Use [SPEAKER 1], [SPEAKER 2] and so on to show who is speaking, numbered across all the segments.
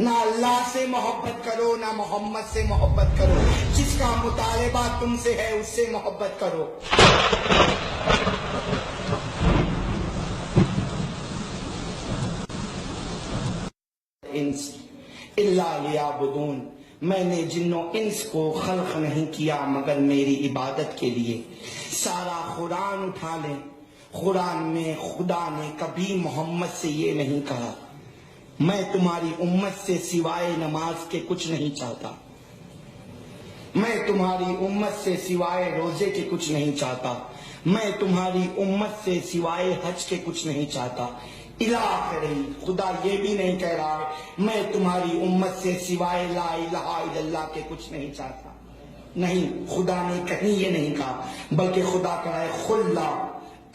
[SPEAKER 1] نہ اللہ سے محبت کرو نہ محمد سے محبت کرو، جس کا مطالبہ تم سے ہے اس سے محبت کرو۔ انس الا لیعبدون، میں نے جن و انس کو خلق نہیں کیا مگر میری عبادت کے لیے۔ سارا قرآن اٹھا لیں، قرآن میں خدا نے کبھی محمد سے یہ نہیں کہا میں تمہاری امت سے سوائے نماز کے کچھ نہیں چاہتا، میں تمہاری امت سے سوائے روزے کے کچھ نہیں چاہتا، میں تمہاری امت سے سوائے حج کے کچھ نہیں چاہتا۔ الہ خدا یہ بھی نہیں کہہ رہا ہے میں تمہاری امت سے سوائے لا الہ الا اللہ کے کچھ نہیں چاہتا، نہیں، خدا نے کہیں یہ نہیں کہا، بلکہ خدا کہا ہے قل لا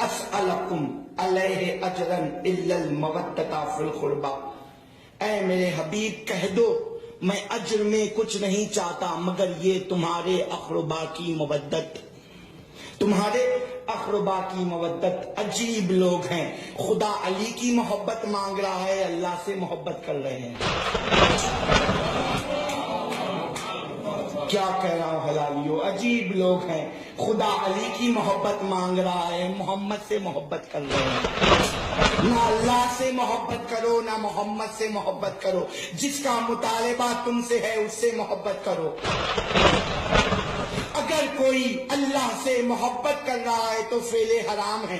[SPEAKER 1] اسألکم علیہ اجرا الا المودۃ فی القربى، اے میرے حبیب کہہ دو میں اجر میں کچھ نہیں چاہتا مگر یہ تمہارے اقربا کی مودت، تمہارے اقربا کی مودت۔ عجیب لوگ ہیں، خدا علی کی محبت مانگ رہا ہے، اللہ سے محبت کر رہے ہیں۔ کیا کہہ رہا ہوں حلالیو، عجیب لوگ ہیں، خدا علی کی محبت مانگ رہا ہے، محمد سے محبت کر رہے ہیں۔ نہ اللہ سے محبت کرو نہ محمد سے محبت کرو، جس کا مطالبہ تم سے ہے اس سے محبت کرو۔ اگر کوئی اللہ سے محبت کر رہا ہے تو فعل حرام ہے،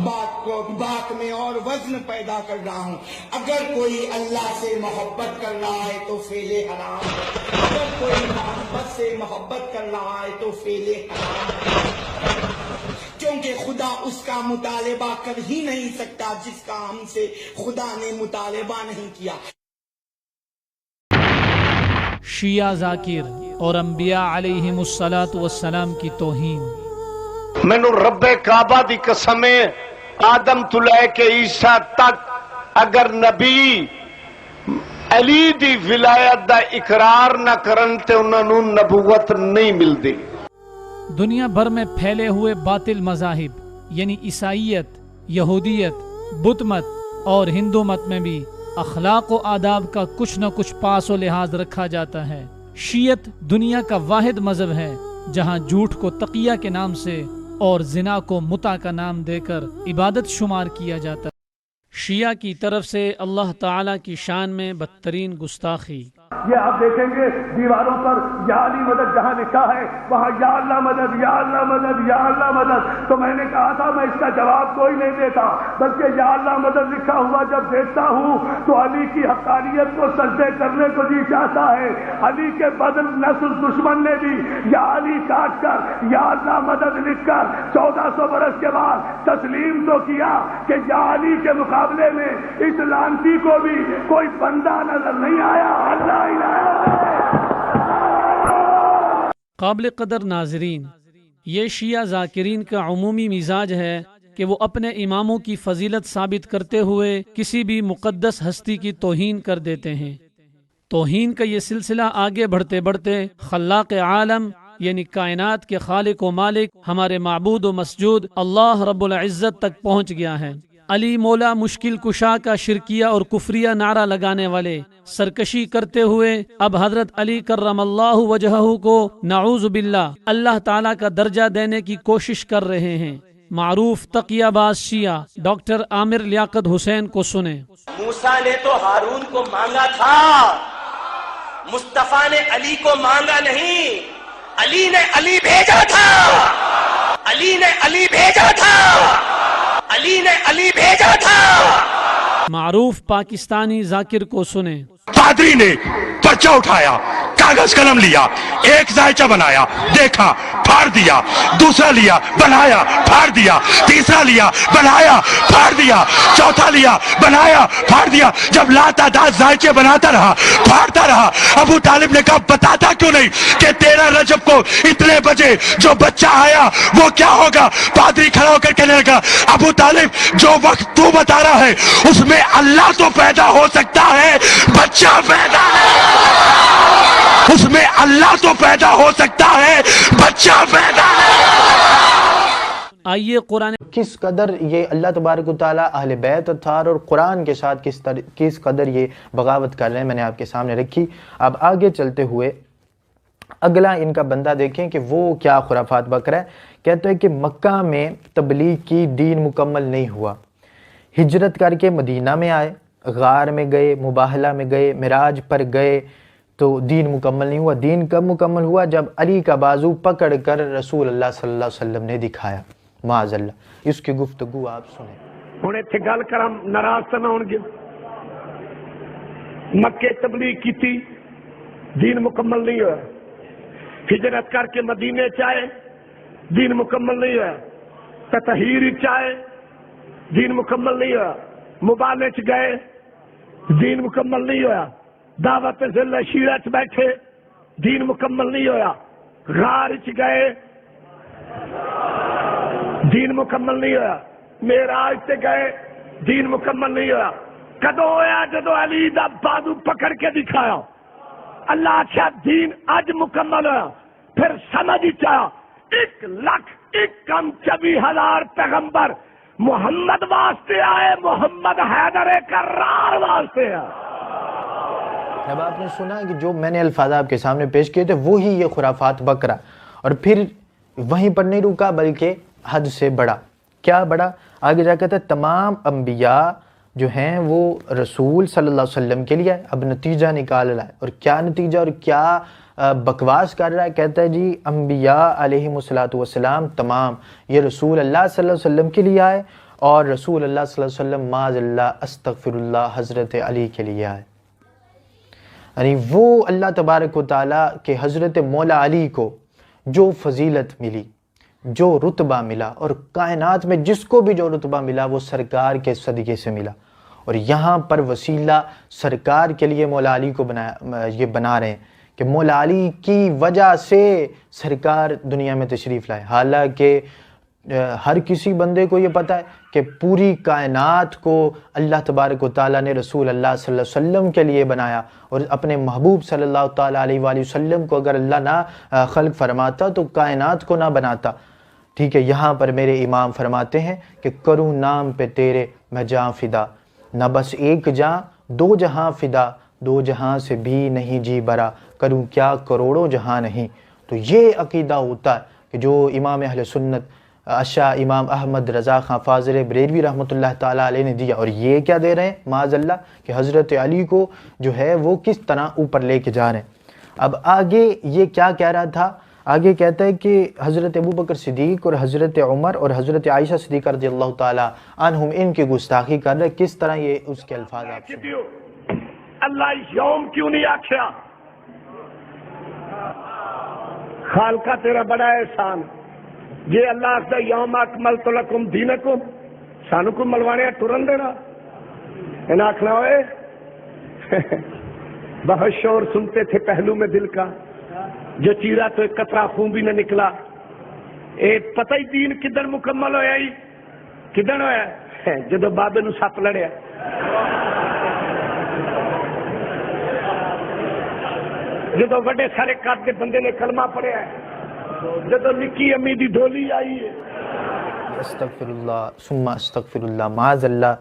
[SPEAKER 1] بات میں اور وزن پیدا کر رہا ہوں، اگر کوئی اللہ سے محبت کر رہا ہے تو فعل حرام ہے، اگر کوئی محبت سے محبت کر رہا ہے تو فعل حرام ہے، کیونکہ خدا اس کا مطالبہ کر ہی نہیں سکتا جس کا ہم سے خدا نے مطالبہ نہیں کیا۔
[SPEAKER 2] شیعہ ذاکر اور انبیاء علیہم الصلاۃ والسلام کی توہین۔
[SPEAKER 3] مینو رب کعبہ دی قسم ہے، آدم تو لے کے عیسیٰ تک اگر نبی علی دی ولایت دا اقرار نہ کرن تے انہاں نوں نبوت نہیں ملدی۔
[SPEAKER 2] دنیا بھر میں پھیلے ہوئے باطل مذاہب یعنی عیسائیت، یہودیت، بت مت اور ہندو مت میں بھی اخلاق و آداب کا کچھ نہ کچھ پاس و لحاظ رکھا جاتا ہے۔ شیعت دنیا کا واحد مذہب ہے جہاں جھوٹ کو تقیہ کے نام سے اور زنا کو متع کا نام دے کر عبادت شمار کیا جاتا ہے۔ شیعہ کی طرف سے اللہ تعالیٰ کی شان میں بدترین گستاخی۔
[SPEAKER 4] یہ آپ دیکھیں گے دیواروں پر یا علی مدد جہاں لکھا ہے وہاں یا اللہ مدد یا اللہ مدد یا اللہ مدد، تو میں نے کہا تھا میں اس کا جواب کوئی نہیں دیتا، بلکہ یا اللہ مدد لکھا ہوا جب دیکھتا ہوں تو علی کی حقانیت کو سجدے کرنے کو جی چاہتا ہے۔ علی کے بدل نسل دشمن نے بھی یا علی کاٹ کر یا اللہ مدد لکھ کر 1400 برس کے بعد تسلیم تو کیا کہ یا علی کے مقابلے میں اس لعنتی کو بھی کوئی بندہ نظر نہیں آیا۔ اللہ
[SPEAKER 2] قابل قدر ناظرین، یہ شیعہ ذاکرین کا عمومی مزاج ہے کہ وہ اپنے اماموں کی فضیلت ثابت کرتے ہوئے کسی بھی مقدس ہستی کی توہین کر دیتے ہیں۔ توہین کا یہ سلسلہ آگے بڑھتے بڑھتے خلاق عالم یعنی کائنات کے خالق و مالک ہمارے معبود و مسجود اللہ رب العزت تک پہنچ گیا ہے۔ علی مولا مشکل کشا کا شرکیہ اور کفریہ نعرہ لگانے والے سرکشی کرتے ہوئے اب حضرت علی کرم اللہ وجہہ کو نعوذ باللہ اللہ تعالیٰ کا درجہ دینے کی کوشش کر رہے ہیں۔ معروف تقیہ باز شیعہ ڈاکٹر عامر لیاقت حسین کو سنیں۔
[SPEAKER 5] موسیٰ نے تو ہارون کو مانگا تھا، مصطفیٰ نے علی کو مانگا نہیں، علی نے علی بھیجا تھا، علی نے علی بھیجا تھا، علی نے علی بھیجا تھا۔
[SPEAKER 2] معروف پاکستانی ذاکر کو سنیں۔
[SPEAKER 6] پادری نے پرچہ اٹھایا، کاغذ قلم لیا، ایک ذائچہ بنایا، دیکھا، پھاڑ دیا، دوسرا لیا، بنایا، پھاڑ دیا، تیسرا لیا، بنایا، پھاڑ دیا، چوتھا لیا، بنایا، پھاڑ دیا۔ جب لاتعداد ذائچے بناتا رہا، پھاڑتا رہا، ابو طالب نے کہا بتاتا کیوں نہیں کہ 13 رجب کو اتنے بجے جو بچہ آیا وہ کیا ہوگا؟ پادری کھڑا ہو کر کہنے لگا ابو طالب جو وقت تو بتا رہا ہے اس میں اللہ تو پیدا ہو سکتا ہے، بچہ پیدا اس میں اللہ تو پیدا ہو سکتا ہے، بچہ پیدا ہے۔
[SPEAKER 2] آئیے قرآن
[SPEAKER 7] کس قدر یہ اللہ تبارک و تعالیٰ اہل بیت اطہار اور قرآن کے ساتھ کس قدر یہ بغاوت کر رہے ہیں میں نے آپ کے سامنے رکھی. اب آگے چلتے ہوئے اگلا ان کا بندہ دیکھیں کہ وہ کیا خرافات بک رہا ہے. کہتا ہے کہ مکہ میں تبلیغ کی دین مکمل نہیں ہوا، ہجرت کر کے مدینہ میں آئے، غار میں گئے، مباہلہ میں گئے، معراج پر گئے تو دین مکمل نہیں ہوا. دین کب مکمل ہوا؟ جب علی کا بازو پکڑ کر رسول اللہ صلی اللہ علیہ وسلم نے دکھایا. معاذ اللہ. اس کی گفتگو آپ سنیں.
[SPEAKER 3] ہوں اتنے گل کر ناراض تو نہ ہو گیا. مکے تبلیغ کی تھی، دین مکمل نہیں ہوا. ہجرت کر کے مدینے چاہے، دین مکمل نہیں ہوا. تطہیر چاہے، دین مکمل نہیں ہوا. مبالے چ گئے، دین مکمل نہیں ہوا. دعوت ذل شیرہ چ بیٹھے، دین مکمل نہیں ہوا. غار چ گئے، دین مکمل نہیں ہوا. معراج تے گئے، دین مکمل نہیں ہوا. کدو ہویا؟ جدو علی دا بازو پکڑ کے دکھایا. اللہ آخیا دین اج مکمل ہوا. پھر سمجھ چاہا 1,24,000 پیغمبر محمد واسطے آئے، محمد حیدر کرار واسطے آئے.
[SPEAKER 7] اب آپ نے سنا کہ جو میں نے الفاظ آپ کے سامنے پیش کیے تھے وہی یہ خرافات بکرا، اور پھر وہیں پر نہیں رکا بلکہ حد سے بڑا. کیا بڑا؟ آگے جا کہتا ہے تمام انبیاء جو ہیں وہ رسول صلی اللہ علیہ وسلم کے لیے آئے. اب نتیجہ نکال رہا ہے، اور کیا نتیجہ اور کیا بکواس کر رہا ہے. کہتا ہے جی انبیاء علیہم السلام تمام یہ رسول اللہ صلی اللہ علیہ وسلم کے لیے آئے، اور رسول اللہ صلی اللہ علیہ وسلم معاذ اللہ استغفر اللہ حضرت علی کے لیے آئے. یعنی وہ اللہ تبارک و تعالیٰ کے حضرت مولا علی کو جو فضیلت ملی، جو رتبہ ملا، اور کائنات میں جس کو بھی جو رتبہ ملا وہ سرکار کے صدقے سے ملا. اور یہاں پر وسیلہ سرکار کے لیے مولا علی کو یہ بنا رہے ہیں کہ مولا علی کی وجہ سے سرکار دنیا میں تشریف لائے. حالانکہ ہر کسی بندے کو یہ پتہ ہے کہ پوری کائنات کو اللہ تبارک و تعالیٰ نے رسول اللہ صلی اللہ علیہ وسلم کے لیے بنایا، اور اپنے محبوب صلی اللہ تعالیٰ علیہ وآلہ وسلم کو اگر اللہ نہ خلق فرماتا تو کائنات کو نہ بناتا. ٹھیک ہے، یہاں پر میرے امام فرماتے ہیں کہ کروں نام پہ تیرے میں جاں فدا، نہ بس ایک جاں 2 جہاں فدا، 2 جہاں سے بھی نہیں جی برا، کروں کیا کروڑوں جہاں نہیں. تو یہ عقیدہ ہوتا ہے کہ جو امام اہل سنت اشاہ امام احمد رضا خان فاضل بریلوی رحمۃ اللہ تعالیٰ علیہ نے دیا. اور یہ کیا دے رہے ہیں معاذ اللہ کہ حضرت علی کو جو ہے وہ کس طرح اوپر لے کے جا رہے ہیں. اب آگے یہ کیا کہہ رہا تھا؟ آگے کہتا ہے کہ حضرت ابوبکر صدیق اور حضرت عمر اور حضرت عائشہ صدیقہ رضی اللہ تعالیٰ عنہم ان کی گستاخی کر رہے. کس طرح یہ اس کے الفاظ آپ سنیں.
[SPEAKER 3] اللہ یوم کیوں نہیں آخیا؟ خالقہ تیرا بڑا احسان جی. اللہ آخر یوم اکملت لکم دینکم، سانو کو ملوانے ٹرن دینا. انہیں آخنا ہوئے بہت شور سنتے تھے پہلو میں دل کا، جو چیرا تو ایک قطرہ خون بھی نہ نکلا. ایک پتہ ہی دین کدھر مکمل ہویا ہی کدھر ہویا جدو بابے نو سپ لڑیا. جدو وڈے سارے قد کے بندے نے کلمہ پڑھیا ہے، جدو نکی امی دی ڈھولی آئی ہے.
[SPEAKER 7] استغفر اللہ ثم استغفر اللہ. معاذ اللہ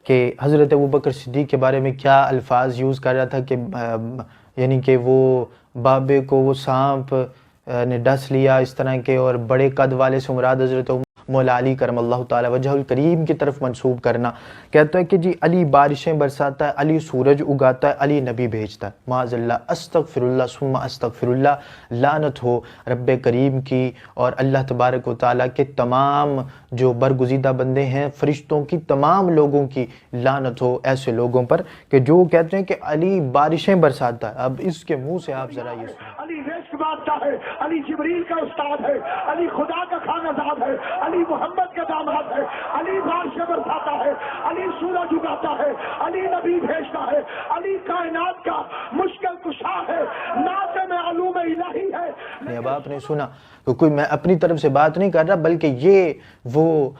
[SPEAKER 7] کہ حضرت ابوبکر صدیق کے بارے میں کیا الفاظ یوز کر رہا تھا کہ یعنی کہ وہ بابے کو وہ سانپ نے ڈس لیا اس طرح کے، اور بڑے قد والے سے مراد حضرت مولا علی کرم اللہ تعالی وجہ الکریم کی طرف منسوب کرنا. کہتا ہے کہ جی علی بارشیں برساتا ہے، علی سورج اگاتا ہے، علی نبی بھیجتا ہے. معاذ اللہ استغفر اللہ ثم استغفر اللہ. لعنت ہو رب کریم کی اور اللہ تبارک و تعالیٰ کے تمام جو برگزیدہ بندے ہیں، فرشتوں کی، تمام لوگوں کی لعنت ہو ایسے لوگوں پر کہ جو کہتے ہیں کہ علی بارشیں برساتا ہے. اب اس کے منہ سے آپ ذرا یہ سنیں.
[SPEAKER 3] علی رشک بادشاہ ہے، علی جبریل کا استاد ہے، علی خدا کا خانزاد ہے، علی محمد کا داماد ہے، علی بارشیں برساتا ہے، علی سورج اگاتا ہے، علی نبی بھیجتا ہے، علی کائنات کا مشکل کشا ہے، ناظم علوم الہی ہے.
[SPEAKER 7] اب آپ نے سنا کہ کوئی میں اپنی طرف سے بات نہیں کر رہا بلکہ یہ وہ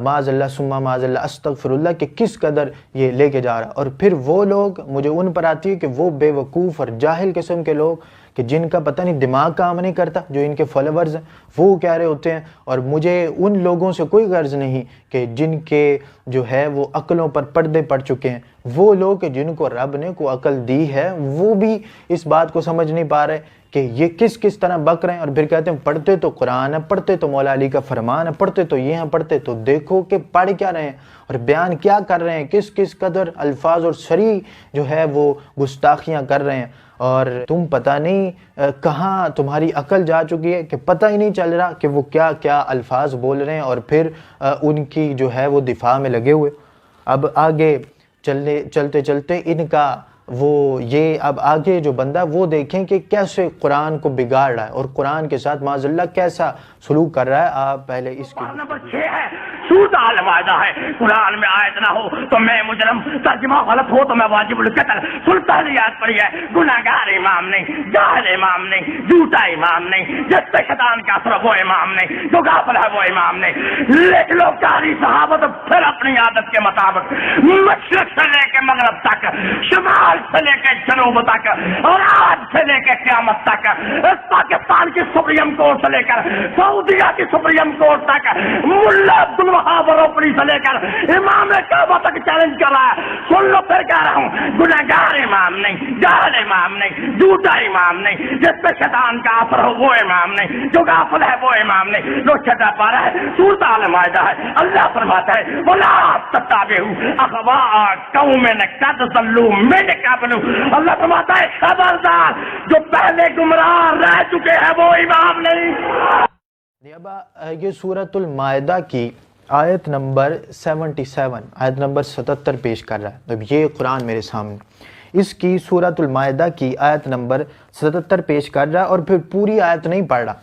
[SPEAKER 7] معاذ اللہ ثم معاذ اللہ استغفر اللہ کہ کس قدر یہ لے کے جا رہا. اور پھر وہ لوگ مجھے ان پر آتی ہے کہ وہ بے وقوف اور جاہل قسم کے لوگ کہ جن کا پتہ نہیں دماغ کام نہیں کرتا، جو ان کے فالوورز ہیں وہ کہہ رہے ہوتے ہیں، اور مجھے ان لوگوں سے کوئی غرض نہیں کہ جن کے جو ہے وہ عقلوں پر پردے پڑ چکے ہیں، وہ لوگ کہ جن کو رب نے کو عقل دی ہے وہ بھی اس بات کو سمجھ نہیں پا رہے کہ یہ کس طرح بک رہے ہیں، اور پھر کہتے ہیں پڑھتے تو قرآن ہے، پڑھتے تو مولا علی کا فرمان ہے، پڑھتے تو یہ ہیں، پڑھتے تو دیکھو کہ پڑھ کیا رہے ہیں اور بیان کیا کر رہے ہیں، کس قدر الفاظ اور صریح جو ہے وہ گستاخیاں کر رہے ہیں، اور تم پتہ نہیں کہاں تمہاری عقل جا چکی ہے کہ پتہ ہی نہیں چل رہا کہ وہ کیا کیا الفاظ بول رہے ہیں، اور پھر ان کی جو ہے وہ دفاع میں لگے ہوئے۔ اب آگے چلتے ان کا وہ یہ اب آگے جو بندہ وہ دیکھیں کہ کیسے قرآن کو بگاڑ رہا ہے اور قرآن کے ساتھ معاذ اللہ کیسا سلوک کر رہا ہے۔ آپ پہلے اس کی
[SPEAKER 4] نمبر 6 ہے سورۃ المائدہ ہے، قرآن میں آیت نہ ہو تو میں مجرم، ترجمہ غلط ہو تو میں واجب القتل۔ سورۃ پہلی آیت پڑھی ہے، گناہگار امام نہیں، جاہل امام نہیں، جھوٹا امام نہیں، جس پہ شیطان کا اثر وہ امام نہیں، جو غافل ہے وہ امام نہیں۔ لیکن لوگ چاری صحابت پھر اپنی عادت کے مطابق مشرق سے لے کے مغرب تک، شمال سے لے کے جنوب تک، اور آج سے لے کے قیامت تک، پاکستان کی سپریم کورٹ سے لے کر سعودیہ کی سپریم کورٹ تک، ملا عبدالوہاب روپڑی سے لے کر امام کعبہ تک چیلنج کر رہا ہے۔ سن لو پھر کہہ رہا ہوں، گناہگار امام نہیں، جاہل امام نہیں، جھوٹا امام نہیں، جس پہ شیطان کا اثر ہو وہ امام نہیں، جو غافل ہے وہ امام نہیں۔ لو چھٹا پارہ ہے، سورۃ المائدہ ہے، اللہ فرماتا ہے وَلَا تَتَّبِعُوا أَهْوَاءَ قَوْمٍ قَدْ ضَلُّوا مِن قَبْلُ۔ اللہ فرماتا ہے خبردار، جو پہلے گمراہ رہ چکے ہیں وہ امام نہیں۔
[SPEAKER 7] اب یہ سورۃ المائدہ کی آیت نمبر 77 آیت نمبر 77 پیش کر رہا ہے۔ اب یہ قرآن میرے سامنے، اس کی سورۃ المائدہ کی آیت نمبر 77 پیش کر رہا ہے، اور پھر پوری آیت نہیں پڑھ رہا،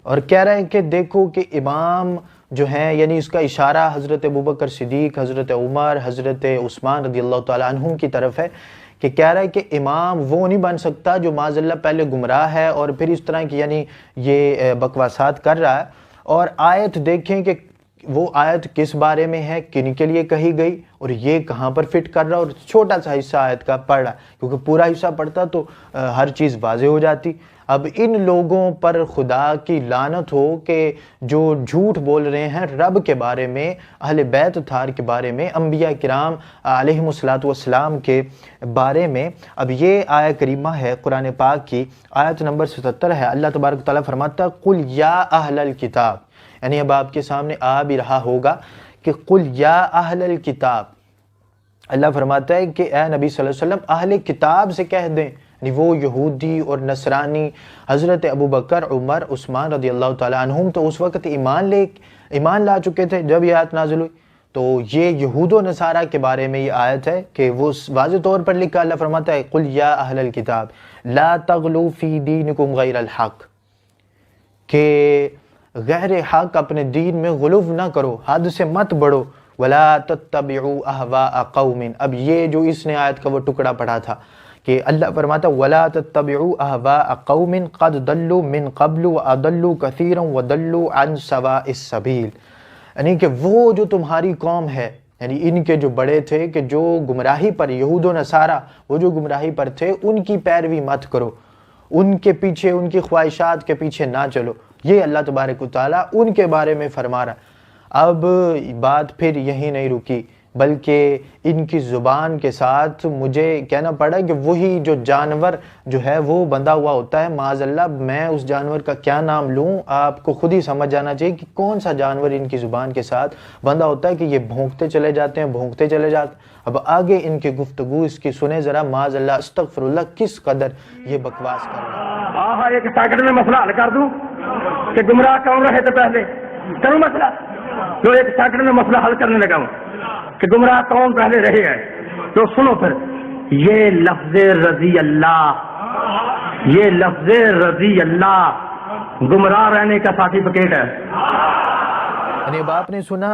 [SPEAKER 7] اور کہہ رہا ہے کہ دیکھو کہ امام جو ہیں، یعنی اس کا اشارہ حضرت ابوبکر صدیق، حضرت عمر، حضرت عثمان رضی اللہ تعالیٰ عنہم کی طرف ہے، کہ کہہ رہا ہے کہ امام وہ نہیں بن سکتا جو معاذ اللہ پہلے گمراہ ہے اور پھر اس طرح کی یعنی یہ بکواسات کر رہا ہے۔ اور آیت دیکھیں کہ وہ آیت کس بارے میں ہے، کن کے لیے کہی گئی، اور یہ کہاں پر فٹ کر رہا ہے، اور چھوٹا سا حصہ آیت کا پڑھ رہا ہے، کیونکہ پورا حصہ پڑھتا تو ہر چیز واضح ہو جاتی۔ اب ان لوگوں پر خدا کی لعنت ہو کہ جو جھوٹ بول رہے ہیں رب کے بارے میں، اہل بیت اطہار کے بارے میں، انبیاء کرام علیہم الصلوۃ والسلام کے بارے میں۔ اب یہ آیہ کریمہ ہے قرآن پاک کی، آیت نمبر 77 ہے۔ اللہ تبارک و تعالیٰ فرماتا ہے قُلْ یا اہل الکتاب، یعنی اب آپ کے سامنے آ بھی رہا ہوگا کہ قُلْ یا اہل الکتاب، اللہ فرماتا ہے کہ اے نبی صلی اللہ علیہ وسلم اہل کتاب سے کہہ دیں، یعنی وہ یہودی اور نصرانی، حضرت ابوبکر، عمر، عثمان رضی اللہ تعالیٰ عنہم تو اس وقت ایمان لا چکے تھے جب یہ آیت نازل ہوئی۔ تو یہ یہود و نصارہ کے بارے میں یہ آیت ہے کہ وہ واضح طور پر لکھا، اللہ فرماتا ہے قُلْ یا اہل الکتاب لا تغلوا فی دینکم غیر الحق، کہ غیر حق اپنے دین میں غلو نہ کرو، حد سے مت بڑھو، وَلَا تَتَّبِعُوا أَهْوَاءَ قَوْمٍ۔ اب یہ جو اس نے آیت کا وہ ٹکڑا پڑھا تھا کہ اللہ فرماتا وَلَا تَتَّبِعُوا أَهْوَاءَ قَوْمٍ قَدْ ضَلُّوا مِن قَبْلُ وَأَضَلُّوا كَثِيرًا وَضَلُّوا عَنْ سَوَاءِ السَّبِيلِ، یعنی کہ وہ جو تمہاری قوم ہے، یعنی ان کے جو بڑے تھے کہ جو گمراہی پر، یہود و نصارہ وہ جو گمراہی پر تھے، ان کی پیروی مت کرو، ان کے پیچھے، ان کی خواہشات کے پیچھے نہ چلو، یہ اللہ تبارک و تعالیٰ ان کے بارے میں فرما رہا۔ اب بات پھر یہی نہیں رکی، بلکہ ان کی زبان کے ساتھ مجھے کہنا پڑا کہ وہی جو جانور جو ہے وہ بندھا ہوا ہوتا ہے، معاذ اللہ میں اس جانور کا کیا نام لوں، آپ کو خود ہی سمجھ جانا چاہیے کہ کون سا جانور ان کی زبان کے ساتھ بندھا ہوتا ہے کہ یہ بھونکتے چلے جاتے ہیں، بھونکتے چلے جاتے ہیں۔ اب آگے ان کی گفتگو اس کی سنیں ذرا، معاذ اللہ استغفر اللہ کس قدر یہ بکواس کر رہا ہے۔
[SPEAKER 4] ہاں ایک سیکنڈ میں مسئلہ حل کر دوں کہ گمراہ کون رہے تھے پہلے، کروں مسئلہ جو ایک سیکنڈ میں مسئلہ حل کرنے لگا ہوں کہ گمراہ کون پہلے رہے ہیں۔ تو سنو پھر، یہ لفظ رضی اللہ، یہ لفظ رضی اللہ گمراہ رہنے کا سرٹیفکیٹ ہے۔
[SPEAKER 7] یعنی اب آپ نے سنا،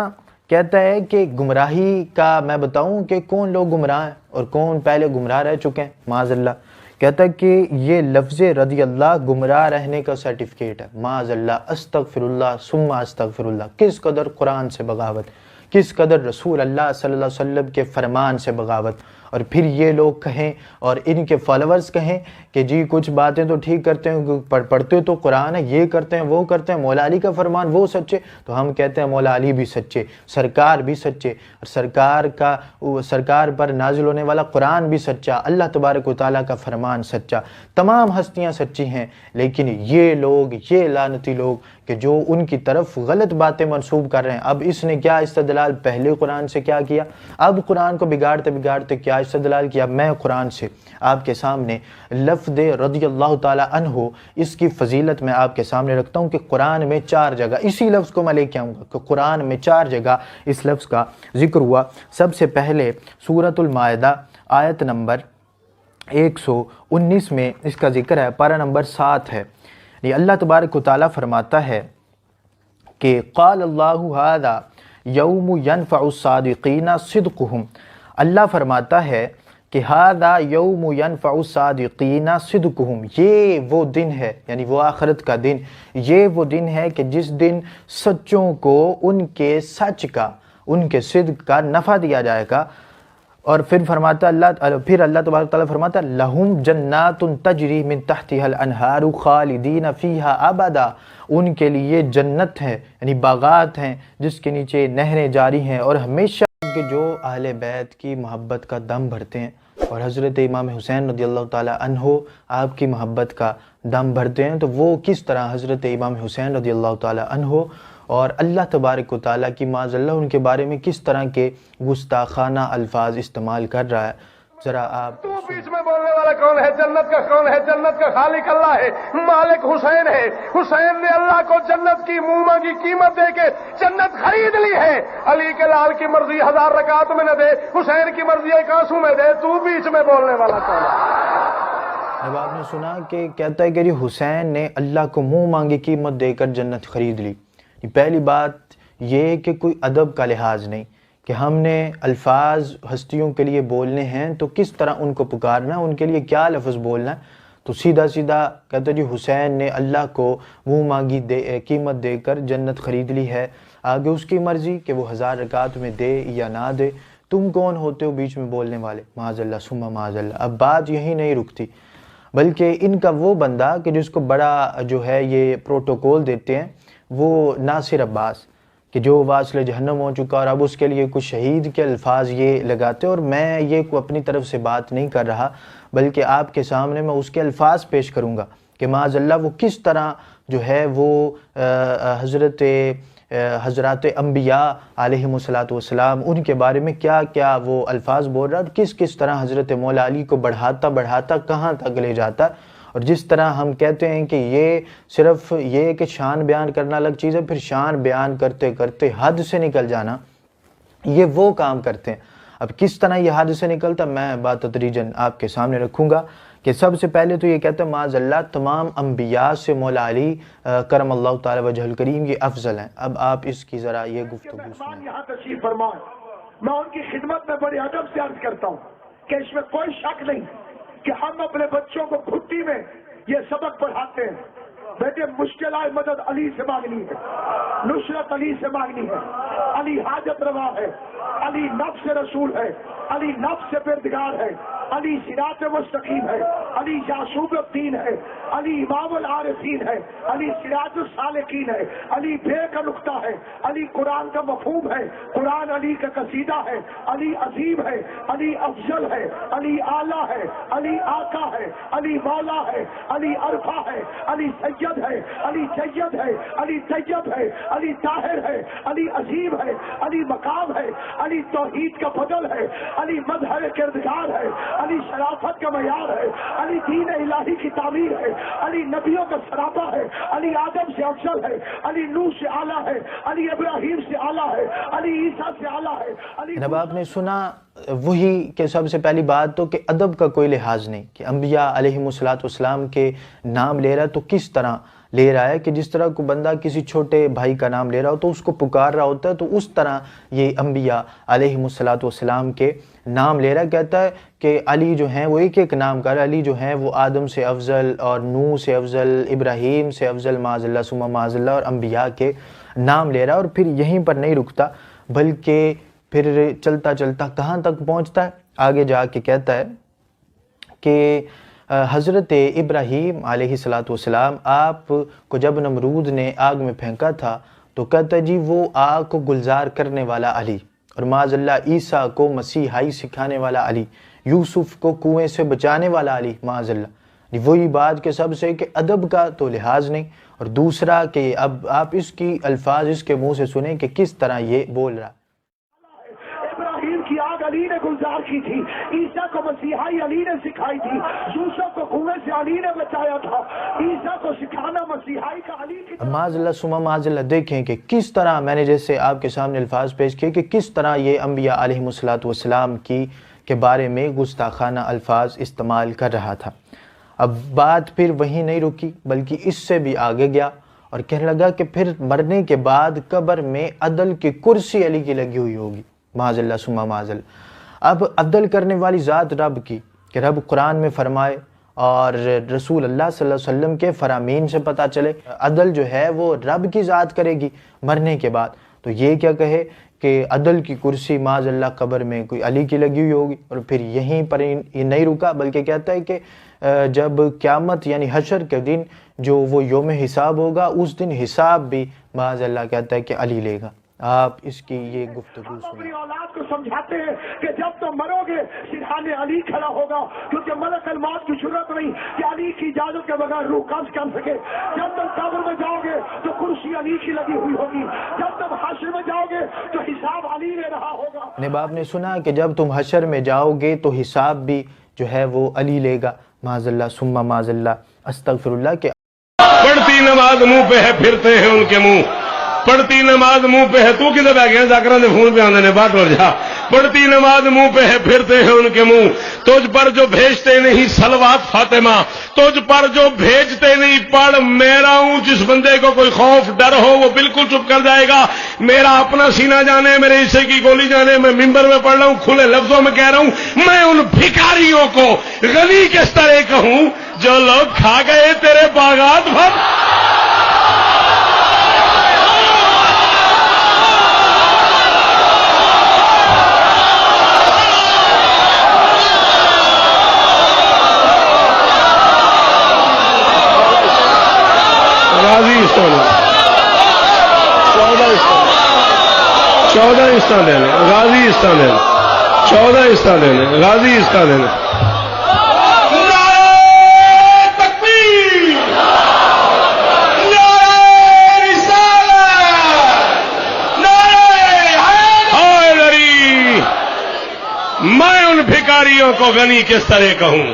[SPEAKER 7] کہتا ہے کہ گمراہی کا میں بتاؤں کہ کون لوگ گمراہ ہیں اور کون پہلے گمراہ رہ چکے ہیں، معاذ اللہ۔ کہتا ہے کہ یہ لفظ رضی اللہ گمراہ رہنے کا سرٹیفکیٹ ہے، معاذ اللہ، استغفر اللہ ثم استغفر اللہ۔ کس قدر قرآن سے بغاوت، کس قدر رسول اللہ صلی اللہ علیہ وسلم کے فرمان سے بغاوت، اور پھر یہ لوگ کہیں اور ان کے فالوورز کہیں کہ جی کچھ باتیں تو ٹھیک کرتے ہیں، پڑھتے تو قرآن ہے، یہ کرتے ہیں وہ کرتے ہیں، مولا علی کا فرمان وہ سچے، تو ہم کہتے ہیں مولا علی بھی سچے، سرکار بھی سچے، اور سرکار پر نازل ہونے والا قرآن بھی سچا، اللہ تبارک و تعالیٰ کا فرمان سچا، تمام ہستیاں سچی ہیں، لیکن یہ لوگ، یہ لعنتی لوگ کہ جو ان کی طرف غلط باتیں منسوب کر رہے ہیں۔ اب اس نے کیا استدلال پہلے قرآن سے کیا کیا، اب قرآن کو بگاڑتے بگاڑتے کیا استدلال کیا۔ میں قرآن سے آپ کے سامنے لفظ رضی اللہ تعالیٰ عنہ، اس کی فضیلت میں آپ کے سامنے رکھتا ہوں کہ قرآن میں 4 جگہ اسی لفظ کو میں لے کے آؤں گا کہ قرآن میں 4 جگہ اس لفظ کا ذکر ہوا۔ سب سے پہلے سورۃ المائدہ آیت نمبر 119 میں اس کا ذکر ہے، پارہ نمبر 7 ہے۔ یہ اللہ تبارک و تعالیٰ فرماتا ہے کہ قال اللہ ھذا یوم ینفع الصادقین صدقہم، اللہ فرماتا ہے کہ ھذا یوم ینفع الصادقین صدقہم، یہ وہ دن ہے، یعنی وہ آخرت کا دن، یہ وہ دن ہے کہ جس دن سچوں کو ان کے سچ کا، ان کے صدق کا نفع دیا جائے گا۔ اور پھر فرماتا اللہ تبارک تعالیٰ فرماتا لہم جنات تجری من تحتها الانہار خالدین فیہا ابدا، ان کے لیے جنت ہے، یعنی باغات ہیں جس کے نیچے نہریں جاری ہیں اور ہمیشہ کے جو اہل بیت کی محبت کا دم بھرتے ہیں اور حضرت امام حسین رضی اللہ تعالیٰ عنہ آپ کی محبت کا دم بھرتے ہیں، تو وہ کس طرح حضرت امام حسین رضی اللہ تعالیٰ عنہ اور اللہ تبارک و تعالیٰ کی معاذ اللہ ان کے بارے میں کس طرح کے گستاخانہ الفاظ استعمال کر رہا ہے، ذرا آپ۔
[SPEAKER 3] تو بیچ میں بولنے والا کون ہے؟ جنت کا کون ہے؟ جنت کا خالق اللہ ہے، مالک حسین ہے، حسین نے اللہ کو جنت کی منہ مانگی قیمت دے کے جنت خرید لی ہے۔ علی کے لال کی مرضی 1000 رکعت میں نہ دے، حسین کی مرضی 1 آنسو میں دے، تو بیچ میں بولنے والا کون ہے؟
[SPEAKER 7] جب آپ نے سنا کہ کہتا ہے کہ جی حسین نے اللہ کو منہ مانگی قیمت دے کر جنت خرید لی، پہلی بات یہ کہ کوئی ادب کا لحاظ نہیں کہ ہم نے الفاظ ہستیوں کے لیے بولنے ہیں تو کس طرح ان کو پکارنا ہے، ان کے لیے کیا لفظ بولنا ہے، تو سیدھا سیدھا کہتا جی حسین نے اللہ کو منہ مانگی قیمت دے کر جنت خرید لی ہے، آگے اس کی مرضی کہ وہ 1000 رکعت میں دے یا نہ دے، تم کون ہوتے ہو بیچ میں بولنے والے، معاذ اللہ ثم معاذ اللہ۔ اب بات یہی نہیں رکتی، بلکہ ان کا وہ بندہ کہ جس کو بڑا جو ہے یہ پروٹوکول دیتے ہیں وہ ناصر عباس، کہ جو واصل جہنم ہو چکا اور اب اس کے لیے کچھ شہید کے الفاظ یہ لگاتے، اور میں یہ کو اپنی طرف سے بات نہیں کر رہا بلکہ آپ کے سامنے میں اس کے الفاظ پیش کروں گا کہ معاذ اللہ وہ کس طرح جو ہے وہ حضرات انبیاء علیہم السلام ان کے بارے میں کیا کیا وہ الفاظ بول رہا اور کس طرح حضرت مولا علی کو بڑھاتا کہاں تک لے جاتا، اور جس طرح ہم کہتے ہیں کہ یہ صرف یہ کہ شان بیان کرنا الگ چیز ہے، پھر شان بیان کرتے کرتے حد سے نکل جانا، یہ وہ کام کرتے ہیں۔ اب کس طرح یہ حد سے نکلتا میں بات تدریجاً آپ کے سامنے رکھوں گا کہ سب سے پہلے تو یہ کہتے ہیں معاذ اللہ تمام انبیاء سے مولا علی کرم اللہ تعالی وجہ الکریم یہ افضل ہیں۔ اب آپ اس کی ذرا یہ گفتگو سنیں۔
[SPEAKER 4] یہاں تشریف فرمائے، میں ان کی خدمت میں بڑے ادب سے عرض کرتا ہوں کہ اس میں کوئی شک نہیں کہ ہم اپنے بچوں کو گھٹی میں یہ سبق پڑھاتے ہیں، بیٹے مشکل آئے مدد علی سے مانگنی ہے، نصرت علی سے مانگنی ہے، علی حاجت روا ہے، علی نفس رسول ہے، علی نفس پردگار ہے، علی صراط مستقیم ہے، علی یعصوب الدین ہے، علی امام العارفین ہے، علی صراط السالکین ہے، علی بے کا نقطہ ہے، علی قرآن کا مفہوم ہے، قرآن علی کا قصیدہ ہے، علی عظیم ہے، علی افضل ہے، علی اعلیٰ ہے، علی آقا ہے، علی مولا ہے، علی عرفہ ہے، علی سید ہے، علی سید ہے، علی طیب ہے، علی طاہر ہے، علی عظیم ہے، علی مقام ہے، علی توحید کا فضل ہے، علی مظہر کردگار ہے، علی شرافت کا معیار ہے، علی دین الہی کی تعمیر ہے، علی نبیوں کا سراپا ہے، علی آدم سے افضل ہے، علی نوح سے اعلیٰ ہے، علی ابراہیم سے اعلیٰ ہے، علی عیسیٰ سے اعلیٰ ہے، علی
[SPEAKER 7] جب آپ نے سنا وہی کہ سب سے پہلی بات تو کہ ادب کا کوئی لحاظ نہیں کہ انبیاء علیہم السلام کے نام لے رہا ہے تو کس طرح لے رہا ہے کہ جس طرح کو بندہ کسی چھوٹے بھائی کا نام لے رہا ہو تو اس کو پکار رہا ہوتا ہے، تو اس طرح یہ انبیاء علیہم السلام کے نام لے رہا ہے۔ کہتا ہے کہ علی جو ہیں وہ ایک ایک نام کر، علی جو ہیں وہ آدم سے افضل اور نوح سے افضل، ابراہیم سے افضل معاذ اللہ ثم معاذ اللہ، اور انبیاء کے نام لے رہا ہے۔ اور پھر یہیں پر نہیں رکتا بلکہ پھر چلتا چلتا کہاں تک پہنچتا ہے آگے جا کے کہتا ہے کہ حضرت ابراہیم علیہ السلام آپ کو جب نمرود نے آگ میں پھینکا تھا تو کہتا ہے جی وہ آگ کو گلزار کرنے والا علی، اور معاذ اللہ عیسیٰ کو مسیحائی سکھانے والا علی، یوسف کو کنویں سے بچانے والا علی، معاذ اللہ۔ وہی بات کہ سب سے کہ ادب کا تو لحاظ نہیں، اور دوسرا کہ اب آپ اس کی الفاظ اس کے منہ سے سنیں کہ کس طرح یہ بول رہا۔
[SPEAKER 4] ابراہیم کی آگ علی نے گلزار کی تھی، عیسیٰ کو مسیحائی علی نے سکھائی تھی، یوسف کو کنویں سے علی نے بچایا تھا، عیسیٰ کو سکھانا مسیحائی کا علی کی۔
[SPEAKER 7] معاذ اللہ ثم معاذ اللہ، دیکھیں کہ کس طرح میں نے جیسے آپ کے سامنے الفاظ پیش کیے کہ کس طرح یہ انبیاء علیہم السلام کے بارے میں گستاخانہ الفاظ استعمال کر رہا تھا۔ اب بات پھر وہیں نہیں رکی بلکہ اس سے بھی آگے گیا اور کہنے لگا کہ پھر مرنے کے بعد قبر میں عدل کی کرسی علی کی لگی ہوئی ہوگی، معاذ اللہ ثم معاذ اللہ۔ اب عدل کرنے والی ذات رب کی، کہ رب قرآن میں فرمائے اور رسول اللہ صلی اللہ علیہ وسلم کے فرامین سے پتہ چلے عدل جو ہے وہ رب کی ذات کرے گی مرنے کے بعد، تو یہ کیا کہے کہ عدل کی کرسی معاذ اللہ قبر میں کوئی علی کی لگی ہوئی ہوگی۔ اور پھر یہیں پر یہ نہیں رکا بلکہ کہتا ہے کہ جب قیامت یعنی حشر کے دن جو وہ یوم حساب ہوگا اس دن حساب بھی معاذ اللہ کہتا ہے کہ علی لے گا۔ آپ اس کی یہ گفتگو سنیں۔
[SPEAKER 4] اپنی اولاد کو سمجھاتے ہیں کہ جب تم مرو گے سرحان علی کھڑا ہوگا، کیونکہ ملک الموت کی ضرورت نہیں کہ علی کی اجازت کے بغیر روح قبض کر سکے۔ جب تم قبر میں جاؤ گے تو کرسی علی کی لگی ہوئی ہوگی، جب تم حشر میں جاؤ گے تو حساب علی لے رہا ہوگا۔
[SPEAKER 7] نے باپ نے سنا کہ جب تم حشر میں جاؤ گے تو حساب بھی جو ہے وہ علی لے گا، معاذ اللہ ثم معاذ اللہ استغفر اللہ۔ کہ
[SPEAKER 3] پڑھتی نماز منہ پہ ہے پھرتے ہیں ان کے منہ، پڑھتی نماز منہ پہ ہے، تو کدھر آ گیا ذاکرہ نے فون پہ آنے نے بات ہو جا، پڑھتی نماز منہ پہ ہے پھرتے ہیں ان کے منہ، تجھ پر جو بھیجتے نہیں صلوات فاطمہ، تجھ پر جو بھیجتے نہیں پڑھ میرا ہوں، جس بندے کو کوئی خوف ڈر ہو وہ بالکل چپ کر جائے گا، میرا اپنا سینہ جانے میرے حصے کی گولی جانے، میں ممبر میں پڑھ رہا ہوں کھلے لفظوں میں کہہ رہا ہوں، میں ان بھکاریوں کو غنی کس طرح کہوں جو لوگ کھا گئے تیرے باغات بھر۔ غازی استعمال 14 حصہ لینے، غازی حصہ لینے، 14 حصہ لینے، غازی حصہ لینے۔ میں ان بھکاریوں کو غنی کس طرح کہوں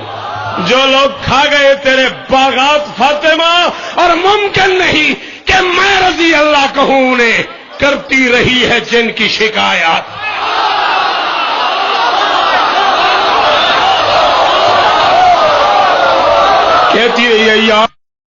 [SPEAKER 3] جو لوگ کھا گئے تیرے باغات فاطمہ، اور ممکن نہیں کہ میں رضی اللہ کہوں انہیں، کرتی رہی ہے جن کی شکایات۔ کہتی رہی ہے یا